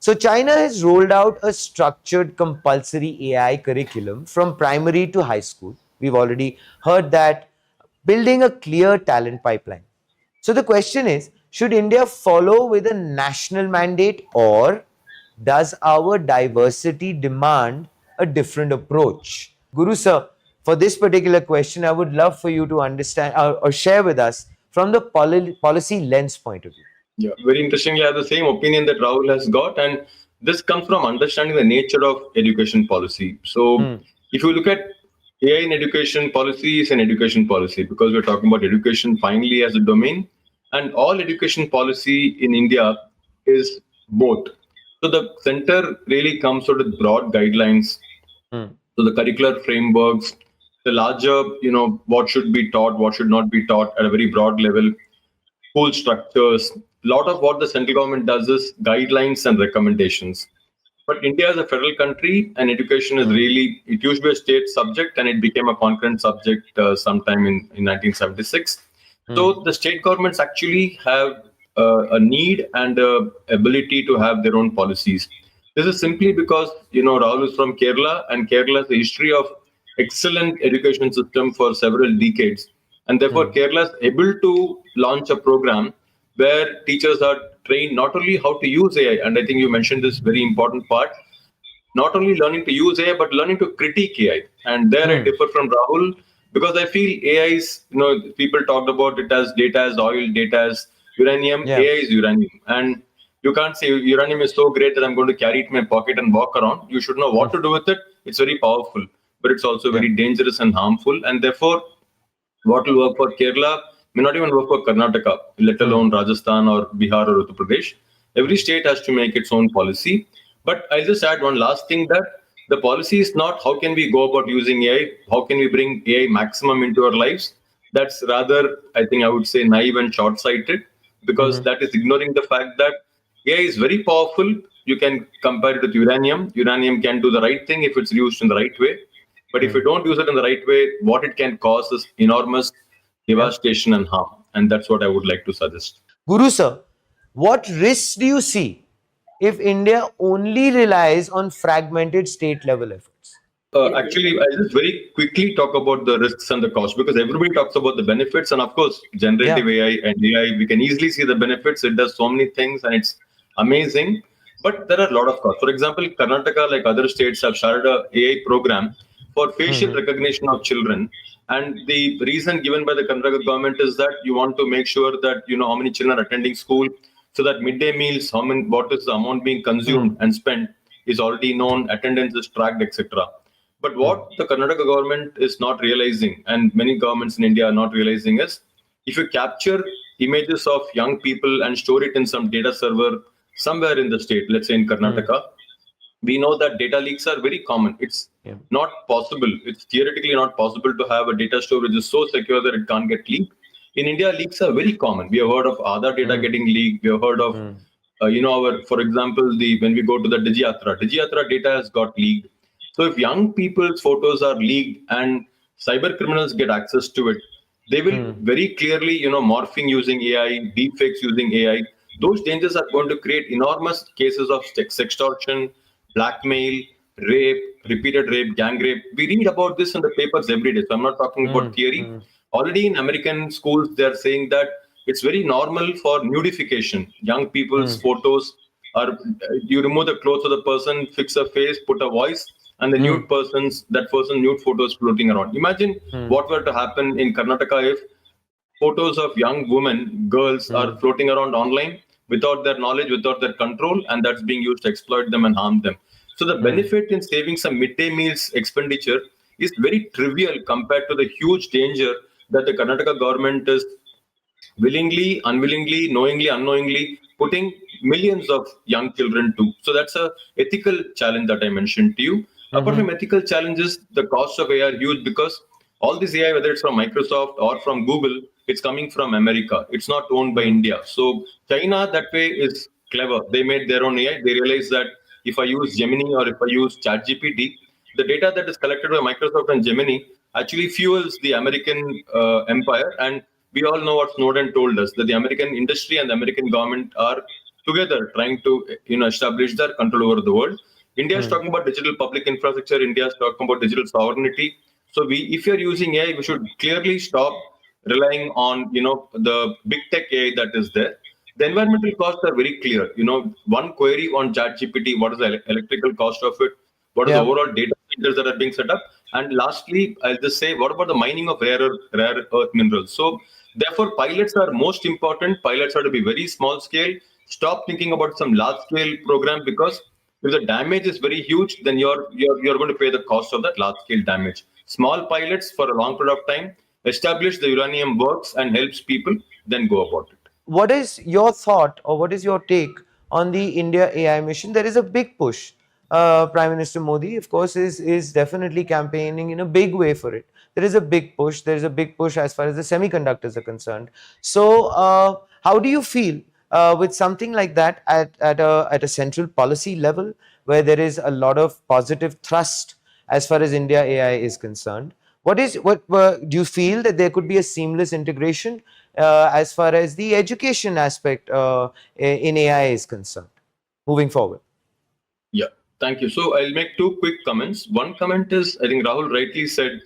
So China has rolled out a structured compulsory AI curriculum from primary to high school. We've already heard that, building a clear talent pipeline. So the question is, should India follow with a national mandate, or does our diversity demand a different approach? Guru sir, for this particular question, I would love for you to understand or share with us from the policy lens point of view. Yeah, very interestingly, I have the same opinion that Rahul has got, and this comes from understanding the nature of education policy. So, Hmm. if you look at AI in education policy, is an education policy because we're talking about education finally as a domain, and all education policy in India is both. So, the center really comes out with broad guidelines. Hmm. So, the curricular frameworks, the larger, what should be taught, what should not be taught at a very broad level, school structures. A lot of what the central government does is guidelines and recommendations. But India is a federal country, and education is Hmm. really, it used to be a state subject and it became a concurrent subject sometime in 1976. Hmm. So the state governments actually have a need and a ability to have their own policies. This is simply because, Rahul is from Kerala, and Kerala has a history of excellent education system for several decades. And therefore, Hmm. Kerala is able to launch a program where teachers are trained not only how to use AI, and I think you mentioned this very important part, not only learning to use AI, but learning to critique AI. And there I Hmm. differ from Rahul because I feel AI is, people talked about it as data as oil, data as uranium, Yeah. AI is uranium. And you can't say uranium is so great that I'm going to carry it in my pocket and walk around. You should know Hmm. what to do with it. It's very powerful, but it's also Yeah. very dangerous and harmful. And therefore, what will work for Kerala may not even work for Karnataka, let Hmm. alone Rajasthan or Bihar or Uttar Pradesh. Every state has to make its own policy. But I'll just add one last thing, that the policy is not how can we go about using AI, how can we bring AI maximum into our lives. That's rather, I think I would say, naive and short sighted, because Hmm. that is ignoring the fact that AI is very powerful. You can compare it with uranium. Uranium can do the right thing if it's used in the right way. But if you Hmm. don't use it in the right way, what it can cause is enormous Yeah. devastation and harm. And that's what I would like to suggest. Guru sir, what risks do you see if India only relies on fragmented state level efforts? Actually, I'll just very quickly talk about the risks and the cost, because everybody talks about the benefits. And of course, Yeah. generative AI and AI, we can easily see the benefits. It does so many things and it's amazing. But there are a lot of costs. For example, Karnataka, like other states, have started a AI program for facial Hmm. recognition of children. And the reason given by the Karnataka government is that you want to make sure that you know how many children are attending school, so that midday meals, what is the amount being Hmm. consumed and spent is already known, attendance is tracked, etc. But Hmm. what the Karnataka government is not realizing, and many governments in India are not realizing, is if you capture images of young people and store it in some data server somewhere in the state, let's say in Hmm. Karnataka, we know that data leaks are very common. It's Yeah. not possible. It's theoretically not possible to have a data store which is so secure that it can't get leaked. In India, leaks are very common. We have heard of Aadhaar data Hmm. getting leaked. We have heard of, Hmm. our, for example, the when we go to the Digiyatra data has got leaked. So if young people's photos are leaked and cyber criminals get access to it, they will Hmm. very clearly, morphing using AI, deepfakes using AI. Those dangers are going to create enormous cases of sextortion, blackmail, rape, repeated rape, gang rape. We read about this in the papers every day. So I'm not talking Hmm. about theory. Hmm. Already in American schools, they're saying that it's very normal for nudification. Young Hmm. people's photos are, you remove the clothes of the person, fix a face, put a voice, and the Hmm. that person nude photos floating around. Imagine Hmm. what were to happen in Karnataka if photos of young women, girls Hmm. are floating around online without their knowledge, without their control, and that's being used to exploit them and harm them. So the Hmm. benefit in saving some midday meals expenditure is very trivial compared to the huge danger that the Karnataka government is willingly, unwillingly, knowingly, unknowingly putting millions of young children to. So that's a ethical challenge that I mentioned to you. Apart Hmm. from ethical challenges, the cost of AI are huge because all this AI, whether it's from Microsoft or from Google, it's coming from America. It's not owned by Hmm. India. So China that way is clever. They made their own AI. They realized that if I use Gemini or if I use ChatGPT, the data that is collected by Microsoft and Gemini actually fuels the American empire. And we all know what Snowden told us, that the American industry and the American government are together trying to establish their control over the world. India is Hmm. talking about digital public infrastructure. India is talking about digital sovereignty. So if you're using AI, we should clearly stop relying on the big tech AI that is there. The environmental costs are very clear. One query on ChatGPT, what is the electrical cost of it? What is the Yeah. overall data centers that are being set up? And lastly, I'll just say, what about the mining of rare earth minerals? So therefore, pilots are most important. Pilots are to be very small scale. Stop thinking about some large scale program, because if the damage is very huge, then you're going to pay the cost of that large scale damage. Small pilots for a long period of time, establish the uranium works and helps people, then go about it. What is your thought or what is your take on the India AI mission? There is a big push. Prime Minister Modi, of course, is definitely campaigning in a big way for it. There is a big push. There is a big push as far as the semiconductors are concerned. So, how do you feel with something like that at a central policy level, where there is a lot of positive thrust as far as India AI is concerned? What do you feel that there could be a seamless integration as far as the education aspect in AI is concerned moving forward? Yeah, thank you. So I'll make two quick comments. One comment is, I think Rahul rightly said,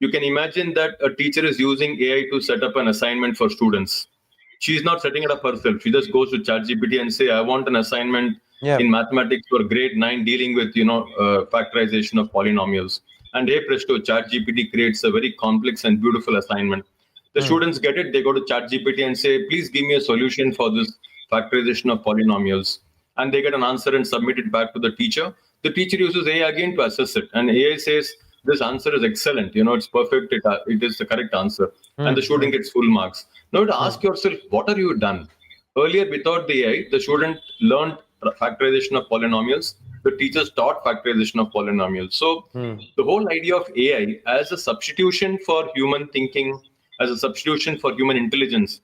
you can imagine that a teacher is using AI to set up an assignment for students. She's not setting it up herself. She just goes to ChatGPT and say, I want an assignment Yeah. in mathematics for grade 9 dealing with, factorization of polynomials. And hey presto, ChatGPT creates a very complex and beautiful assignment. The Hmm. students get it, they go to ChatGPT and say, please give me a solution for this factorization of polynomials. And they get an answer and submit it back to the teacher. The teacher uses AI again to assess it. And AI says, this answer is excellent, it's perfect, it is the correct answer. And Hmm. the Hmm. student gets full marks. Now you have to Hmm. ask yourself, what are you done? Earlier, without the AI, the student learned factorization of polynomials. The teachers taught factorization of polynomials. So Hmm. the whole idea of AI as a substitution for human thinking, as a substitution for human intelligence,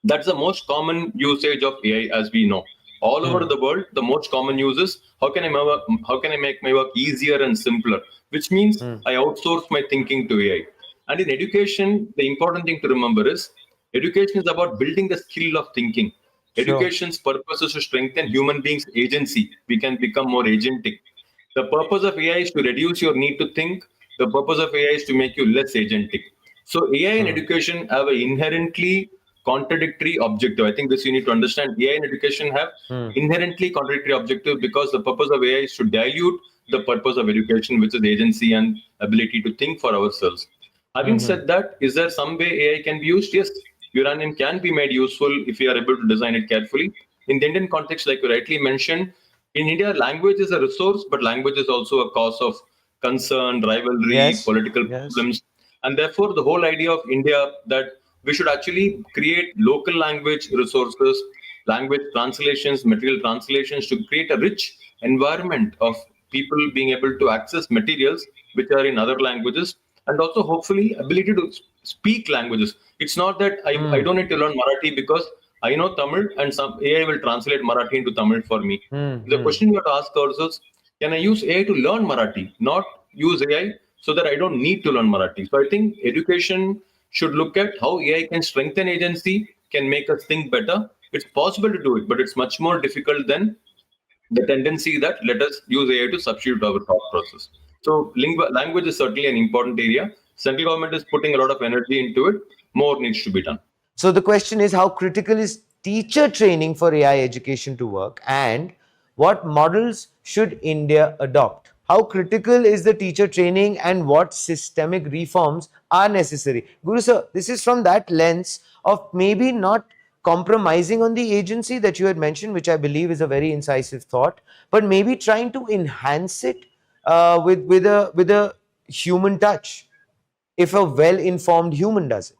that's the most common usage of AI, as we know. All over Hmm. the world, the most common use is how can I make my work easier and simpler, which means Hmm. I outsource my thinking to AI. And in education, the important thing to remember is education is about building the skill of thinking. Sure. Education's purpose is to strengthen human beings' agency. We can become more agentic. The purpose of AI is to reduce your need to think. The purpose of AI is to make you less agentic. So AI and Hmm. education have an inherently contradictory objective. I think this you need to understand. AI and education have Hmm. inherently contradictory objective, because the purpose of AI is to dilute the purpose of education, which is agency and ability to think for ourselves. Having Hmm. said that, is there some way AI can be used? Yes, uranium can be made useful if we are able to design it carefully. In the Indian context, like you rightly mentioned, in India, language is a resource, but language is also a cause of concern, rivalry, Yes. political Yes. problems. And therefore, the whole idea of India that we should actually create local language resources, language translations, material translations to create a rich environment of people being able to access materials which are in other languages, and also hopefully ability to speak languages. It's not that I Hmm. don't need to learn Marathi because I know Tamil and some AI will translate Marathi into Tamil for me. Hmm. The Hmm. question you have to ask ourselves, can I use AI to learn Marathi, not use AI so that I don't need to learn Marathi? So I think education should look at how AI can strengthen agency, can make us think better. It's possible to do it, but it's much more difficult than the tendency that let us use AI to substitute our thought process. So language is certainly an important area. Central government is putting a lot of energy into it. More needs to be done. So the question is, how critical is teacher training for AI education to work, and what models should India adopt? How critical is the teacher training, and what systemic reforms are necessary? Guru sir, this is from that lens of maybe not compromising on the agency that you had mentioned, which I believe is a very incisive thought, but maybe trying to enhance it with a human touch, if a well informed human does it.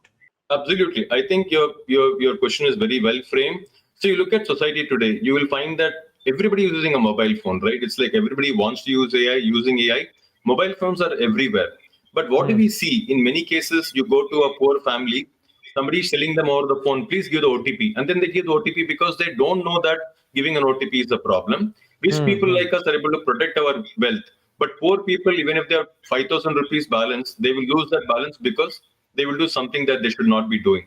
Absolutely. I think your question is very well framed. So you look at society today, you will find that everybody is using a mobile phone, right? It's like everybody wants to use AI, using AI. Mobile phones are everywhere. But what do Hmm. we see? In many cases, you go to a poor family, somebody is telling them over the phone, please give the OTP. And then they give the OTP because they don't know that giving an OTP is a problem. Rich Hmm. people Hmm. like us are able to protect our wealth. But poor people, even if they have 5,000 rupees balance, they will lose that balance because they will do something that they should not be doing.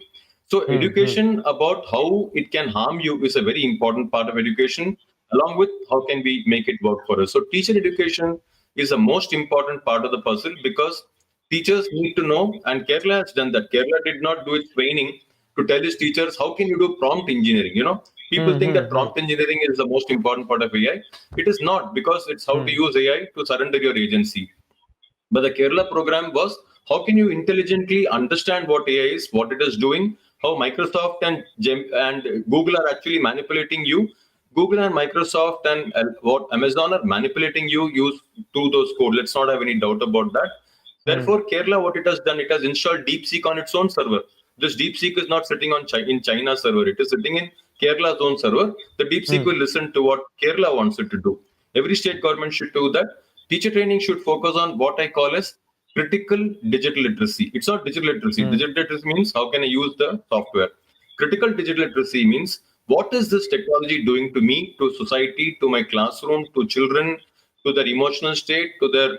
So Hmm. Hmm. education about how it can harm you is a very important part of education, along with how can we make it work for us. So teacher education is the most important part of the puzzle because teachers need to know, and Kerala has done that. Kerala did not do its training to tell its teachers how can you do prompt engineering. People Hmm. think Hmm. that Hmm. prompt engineering is the most important part of AI. It is not, because it's how to Hmm. use AI to surrender your agency. But the Kerala program was how can you intelligently understand what AI is, what it is doing, how Microsoft and Google are actually manipulating you. Google and Microsoft and what Amazon are manipulating you use through those code. Let's not have any doubt about that. Hmm. Therefore, Kerala, what it has done, it has installed DeepSeek on its own server. This DeepSeek is not sitting on in China's server; it is sitting in Kerala's own server. The DeepSeek Hmm. will listen to what Kerala wants it to do. Every state government should do that. Teacher training should focus on what I call as critical digital literacy. It's not digital literacy. Hmm. Digital literacy means how can I use the software. Critical digital literacy means what is this technology doing to me, to society, to my classroom, to children, to their emotional state, to their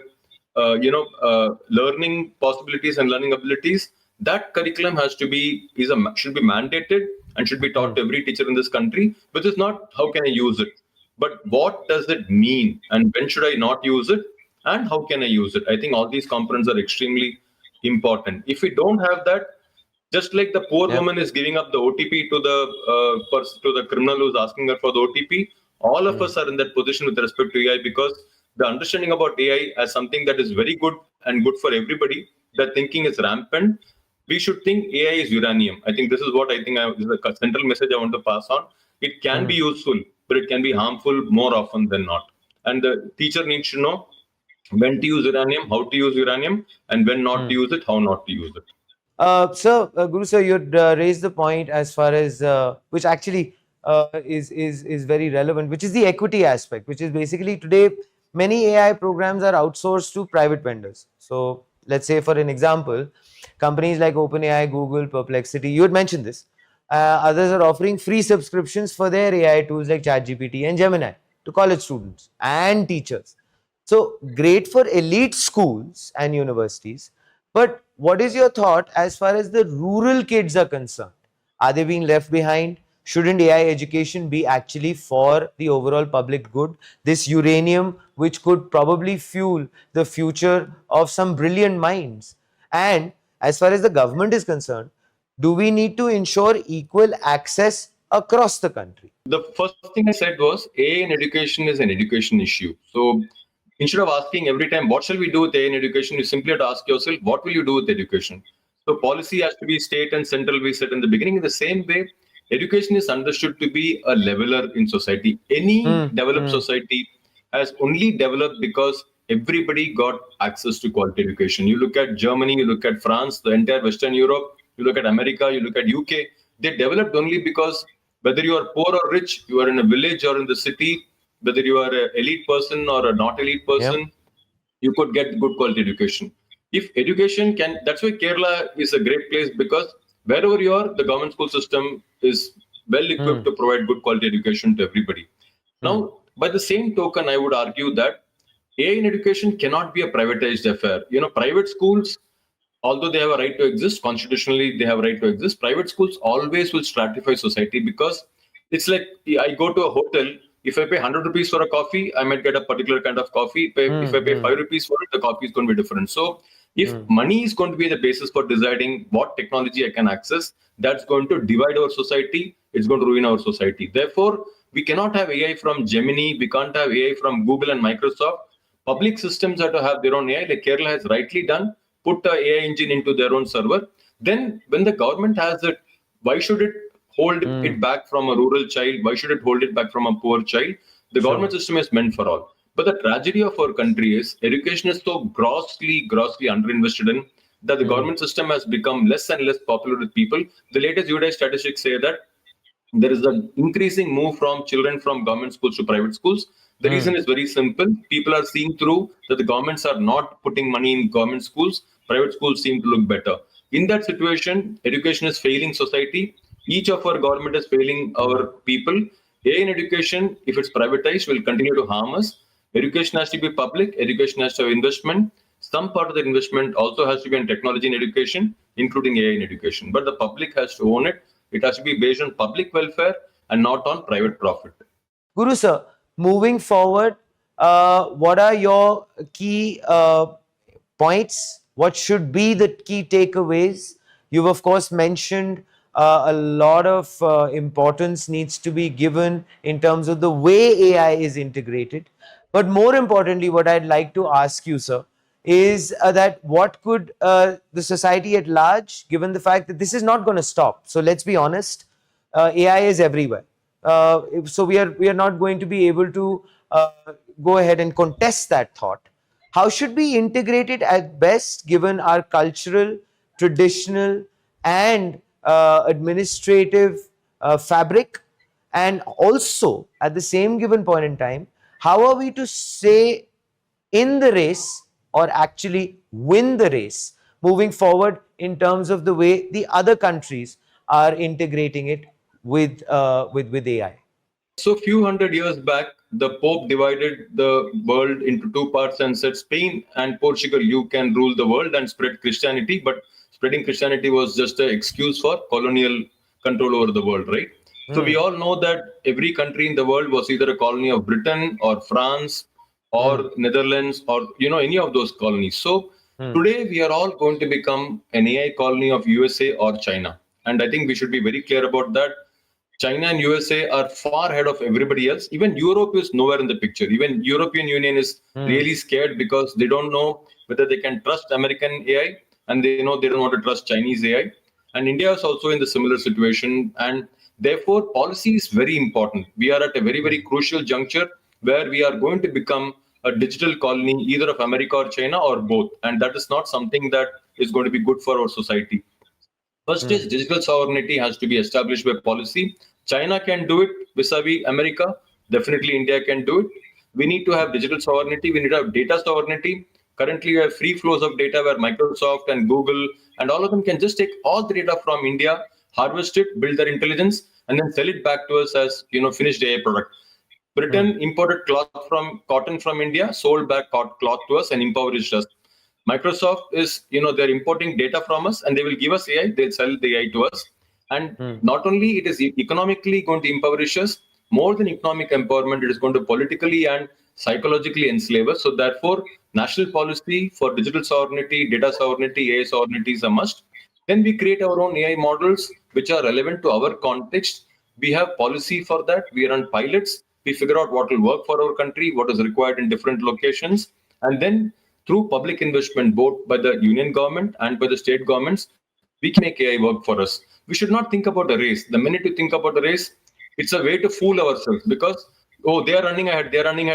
learning possibilities and learning abilities. That curriculum has to be should be mandated and should be Hmm. taught to every teacher in this country. Which is not how can I use it, but what does it mean and when should I not use it and how can I use it. I think all these components are extremely important. If we don't have that, just like the poor Yeah. woman is giving up the OTP to the to the criminal who's asking her for the OTP, all of Hmm. us are in that position with respect to AI because the understanding about AI as something that is very good and good for everybody, the thinking is rampant. We should think AI is uranium. I think this is what I think this is the central message I want to pass on. It can be Hmm. useful, but it can be harmful more often than not. And the teacher needs to know when to use uranium, how to use uranium, and when not to Hmm. use it, how not to use it. Guru sir, you raised the point as far as which actually is very relevant, which is the equity aspect, which is basically today many AI programs are outsourced to private vendors. So let's say for an example, companies like OpenAI, Google, Perplexity, you had mentioned this. Others are offering free subscriptions for their AI tools like ChatGPT and Gemini to college students and teachers. So great for elite schools and universities, but what is your thought as far as the rural kids are concerned? Are they being left behind? Shouldn't AI education be actually for the overall public good? This uranium, which could probably fuel the future of some brilliant minds. And as far as the government is concerned, do we need to ensure equal access across the country? The first thing I said was AI in education is an education issue. So instead of asking every time, what shall we do with AI in education, you simply have to ask yourself, what will you do with education? So policy has to be state and central, we said in the beginning. In the same way, education is understood to be a leveler in society. Any Hmm. developed Hmm. society has only developed because everybody got access to quality education. You look at Germany, you look at France, the entire Western Europe, you look at America, you look at UK, they developed only because whether you are poor or rich, you are in a village or in the city, whether you are an elite person or a not elite Yeah. person, you could get good quality education. If education can, that's why Kerala is a great place because wherever you are, the government school system is well equipped Hmm. to provide good quality education to everybody. Hmm. Now, by the same token, I would argue that AI in education cannot be a privatized affair. Private schools, although they have a right to exist, constitutionally they have a right to exist, private schools always will stratify society because it's like I go to a hotel, if I pay 100 rupees for a coffee, I might get a particular kind of coffee. If Hmm. I pay Hmm. 5 rupees for it, the coffee is going to be different. So if Hmm. money is going to be the basis for deciding what technology I can access, that's going to divide our society. It's going to ruin our society. Therefore, we cannot have AI from Gemini. We can't have AI from Google and Microsoft. Public systems have to have their own AI, like Kerala has rightly done, put the AI engine into their own server. Then, when the government has it, why should it hold Hmm. it back from a rural child? Why should it hold it back from a poor child? The Sure. government system is meant for all. But the tragedy of our country is education is so grossly underinvested in that the Hmm. government system has become less and less popular with people. The latest UDI statistics say that there is an increasing move from children from government schools to private schools. The Hmm. reason is very simple. People are seeing through that the governments are not putting money in government schools. Private schools seem to look better. In that situation, education is failing society. Each of our government is failing Hmm. our people. AI in education, if it's privatized, will continue to harm us. Education has to be public. Education has to have investment. some part of the investment also has to be in technology and education, including AI in education. But the public has to own it. It has to be based on public welfare and not on private profit. Guru sir, moving forward, what are your key points? What should be the key takeaways? You've of course mentioned a lot of importance needs to be given in terms of the way AI is integrated. But more importantly, what I'd like to ask you, sir, is that what could the society at large, given the fact that this is not going to stop. So let's be honest, AI is everywhere. So we are not going to be able to go ahead and contest that thought. How should we integrate it at best, given our cultural, traditional, and administrative fabric? And also, at the same given point in time, how are we to say in the race or actually win the race moving forward in terms of the way the other countries are integrating it with AI? So, few hundred years back, the Pope divided the world into two parts and said, Spain and Portugal, you can rule the world and spread Christianity. But spreading Christianity was just an excuse for colonial control over the world, right? So, we all know that every country in the world was either a colony of Britain or France or Netherlands or any of those colonies. So, today we are all going to become an AI colony of USA or China. And I think we should be very clear about that. China and USA are far ahead of everybody else. Even Europe is nowhere in the picture. Even European Union is really scared because they don't know whether they can trust American AI, and they know they don't want to trust Chinese AI. And India is also in the similar situation. And therefore, policy is very important. We are at a very, very crucial juncture where we are going to become a digital colony, either of America or China or both. And that is not something that is going to be good for our society. First is digital sovereignty has to be established by policy. China can do it vis-a-vis America. Definitely India can do it. We need to have digital sovereignty. We need to have data sovereignty. Currently, we have free flows of data where Microsoft and Google and all of them can just take all the data from India, harvest it, build their intelligence, and then sell it back to us as finished AI product. Britain imported cotton from India, sold back cloth to us, and impoverished us. Microsoft is, they're importing data from us and they will give us AI, they'll sell the AI to us. And not only it is economically going to impoverish us, more than economic empowerment, it is going to politically and psychologically enslave us. So therefore, national policy for digital sovereignty, data sovereignty, AI sovereignty is a must. Then we create our own AI models which are relevant to our context. We have policy for that. We run pilots. We figure out what will work for our country, what is required in different locations. And then through public investment, both by the union government and by the state governments, we can make AI work for us. We should not think about a race. The minute you think about a race, it's a way to fool ourselves because, oh, they're running ahead,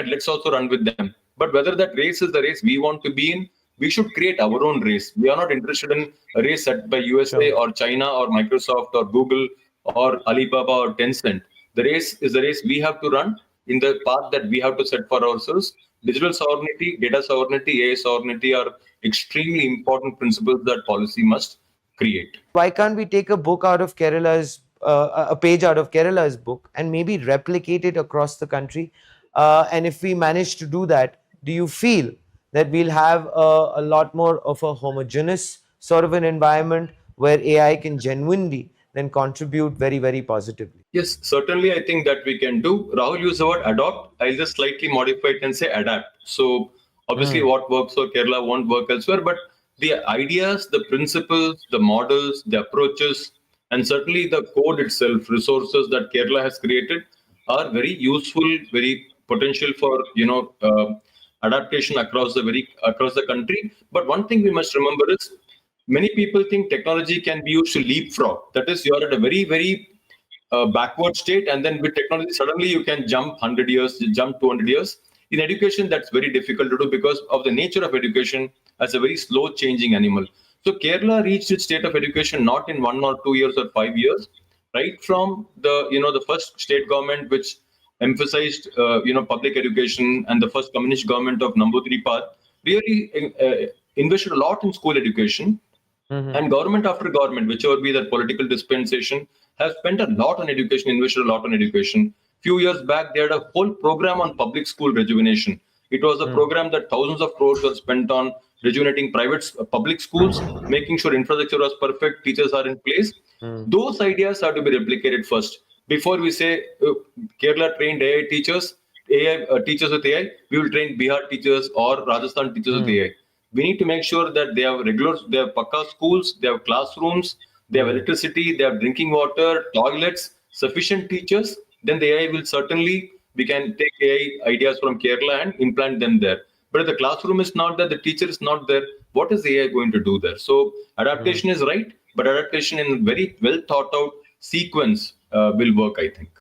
let's also run with them. But whether that race is the race we want to be in, we should create our own race. We are not interested in a race set by USA or China or Microsoft or Google or Alibaba or Tencent. The race is the race we have to run in the path that we have to set for ourselves. Digital sovereignty, data sovereignty, AI sovereignty are extremely important principles that policy must create. Why can't we take a book out of Kerala's, a page out of Kerala's book and maybe replicate it across the country? And if we manage to do that, do you feel that we'll have a lot more of a homogeneous sort of an environment where AI can genuinely then contribute very, very positively? Yes, certainly I think that we can do. Rahul used the word adopt. I'll just slightly modify it and say adapt. So obviously what works for Kerala won't work elsewhere, but the ideas, the principles, the models, the approaches, and certainly the code itself, resources that Kerala has created are very useful, very potential for, adaptation across the country. But one thing we must remember is many people think technology can be used to leapfrog. That is, you're at a very, very backward state, and then with technology, suddenly you can jump 100 years, jump 200 years. In education, that's very difficult to do because of the nature of education as a very slow changing animal. So Kerala reached its state of education not in 1 or 2 years or 5 years, right from the first state government which emphasized public education, and the first communist government of Namboodiripad really invested a lot in school education. And government after government, whichever be that political dispensation, have spent a lot on education, invested a lot on education. Few years back, they had a whole program on public school rejuvenation. It was a program that thousands of crores were spent on rejuvenating public schools, making sure infrastructure was perfect, teachers are in place. Those ideas have to be replicated first before we say Kerala trained AI teachers, AI teachers with AI. We will train Bihar teachers or Rajasthan teachers with AI. We need to make sure that they have pakka schools, they have classrooms, they have electricity, they have drinking water, toilets, sufficient teachers. Then the AI will certainly, we can take AI ideas from Kerala and implant them there. But if the classroom is not there, the teacher is not there, what is AI going to do there? So adaptation is right, but adaptation in very well thought out sequence will work, I think.